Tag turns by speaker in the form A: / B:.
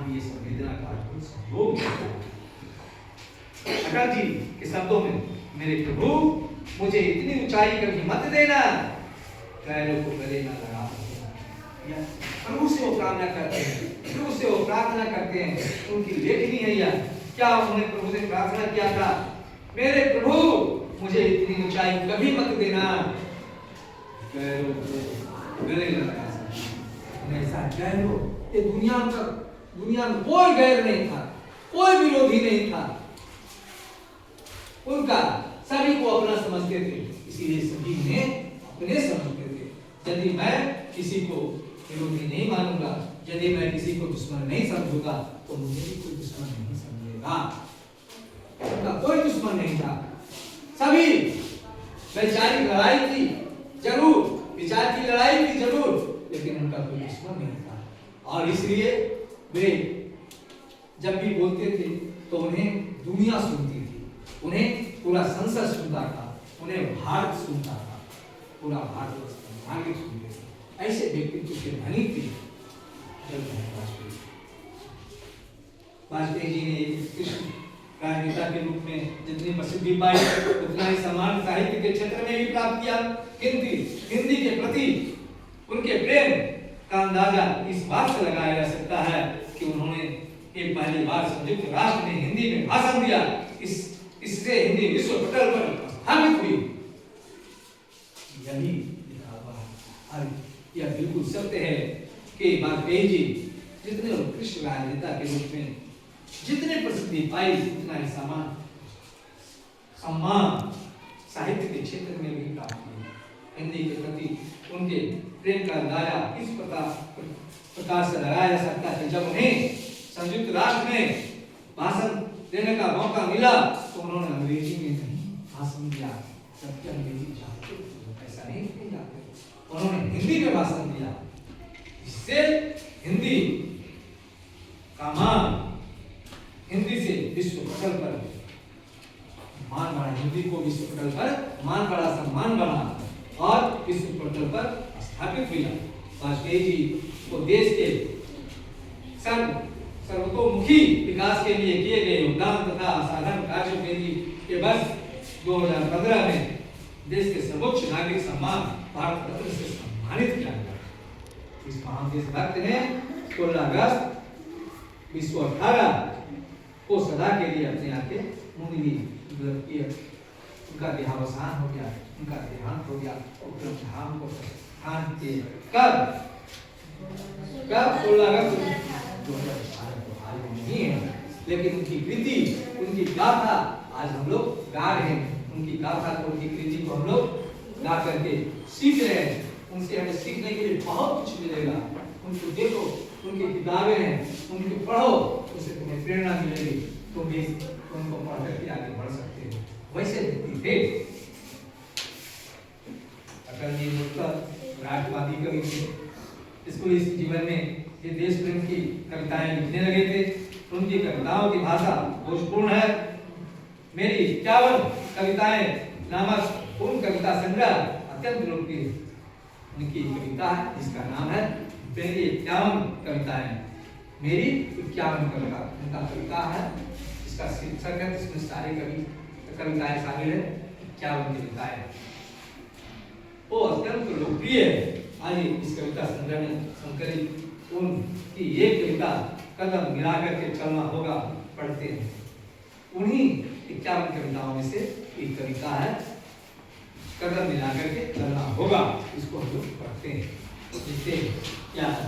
A: मानवीय संवेदना का अद्भुत सहयोग है। अटल जी के शब्दों में, मेरे प्रभु मुझे इतनी ऊंचाई कभी मत देना, पैरों को गले ना लगा देना। प्रभु से वो कामना करते हैं, प्रभु से वो प्रार्थना करते हैं। उनकी लेखनी है यह, क्या उन्होंने प्रभु से प्रार्थना किया था, मेरे प्रभु मुझे इतनी ऊंचाई कभी मत देना, पैरों को गले ना लगा देना। ऐसा गैर ये दुनिया में कोई गैर नहीं था, कोई विरोधी नहीं था, उनका सभी को अपना समझते थे, इसीलिए सभी ने अपने समझते थे। यदि मैं किसी को विरोधी नहीं मानूंगा, यदि मैं किसी को दुश्मन नहीं समझूंगा, तो मुझे भी कोई दुश्मन नहीं समझेगा। उनका कोई दुश्मन नहीं था। सभी वैचारिक लड़ाई थी जरूर, विचार की लड़ाई थी जरूर, लेकिन उनका कोई दुश्मन नहीं था। और इसलिए वे जब भी बोलते थे तो उन्हें दुनिया सुनती थी, उन्हें पूरा संसद सुनता था, उन्हें भारत सुनता था, पूरा भारत नागरिक सुनते थे। ऐसे व्यक्तित्व के धनी थे वाजपेयी जी ने कृष्ण राजनेता के रूप में जितनी प्रसिद्धि पाई, उतना ही सम्मान साहित्य के क्षेत्र में भी प्राप्त किया। हिंदी के प्रति उनके प्रेम का अंदाजा इस बात से लगाया जा सकता है कि उन्होंने एक पहली बार संयुक्त राष्ट्र में हिंदी में भाषण दिया, इससे हिंदी विश्व पटल पर स्थापित हुई। यही लिखा हुआ है। यह बिल्कुल सत्य है कि वाजपेयी जी जितने उत्कृष्ट राजनेता के रूप में जितने प्रसिद्धि पाई, उतना ही सम्मान साहित्य के क्षेत्र में भी प्राप्त किया। हिंदी के प्रति उनके प्रेम का अंदाजा इस प्रकार से लगाया जा सकता है। जब उन्हें संयुक्त राष्ट्र में भाषण देने का मौका मिला तो उन्होंने अंग्रेजी में नहीं भाषण दिया, जबकि अंग्रेजी जानते थे, ऐसा नहीं जाते, उन्होंने हिंदी में भाषण दिया। इससे हिंदी का मान, हिंदी से विश्व पटल पर मान बढ़ा, हिंदी को विश्व पटल पर मान बढ़ा, सम्मान बढ़ा और विश्व पटल पर स्थापित हुआ। वाजपेयी जी को देश के सर्वतोमुखी विकास के लिए किए गए योगदान तथा असाधारण कार्यों के लिए वर्ष 2015 में देश के सर्वोच्च नागरिक सम्मान भारत रत्न से सम्मानित किया गया। इस महान देशभक्त ने 16 अगस्त 1918 को सदा के लिए अपने आंखें मूंद ली। उनका देहावसान हो गया, उनका देहांत हो गया। उपलब्धाम को स्थान के कब 16 अगस्त 2018 को हाल नहीं है, लेकिन उनकी कृति, उनकी गाथा आज हम लोग गा रहे हैं। उनकी गाथा को, उनकी कृति को हम लोग गा करके सीख रहे हैं। उनसे हमें सीखने के लिए बहुत कुछ मिलेगा। उनको देखो, उनकी किताबें हैं, उनको पढ़ो, उससे तुम्हें प्रेरणा मिलेगी, तुम भी उनको पढ़ करके आगे बढ़ सकते हो। वैसे व्यक्ति थे अटल जी। मुल्क राष्ट्रवादी कवि थे। स्कूली जीवन में ये देश प्रेम की कविताएं लिखने लगे थे। उनकी कविताओं की भाषा भोजपूर्ण है। मेरी 51 कविताएं नामक उन कविता संग्रह अत्यंत लोकप्रिय उनकी कविता है, जिसका नाम है मेरी 51 कविताएं। मेरी 51 कविता उनका कविता है, इसका शीर्षक है, इसमें सारे कविताएं शामिल है, 51 कविताएं। वो अत्यंत लोकप्रिय है। आज इस कविता संग्रह में संकलित उनकी एक कविता कदम मिलाकर के चलना होगा पढ़ते हैं। उन्हीं 51 कविताओं में से एक कविता है कदम मिलाकर के चलना होगा। इसको हम लोग पढ़ते हैं। इससे क्या है?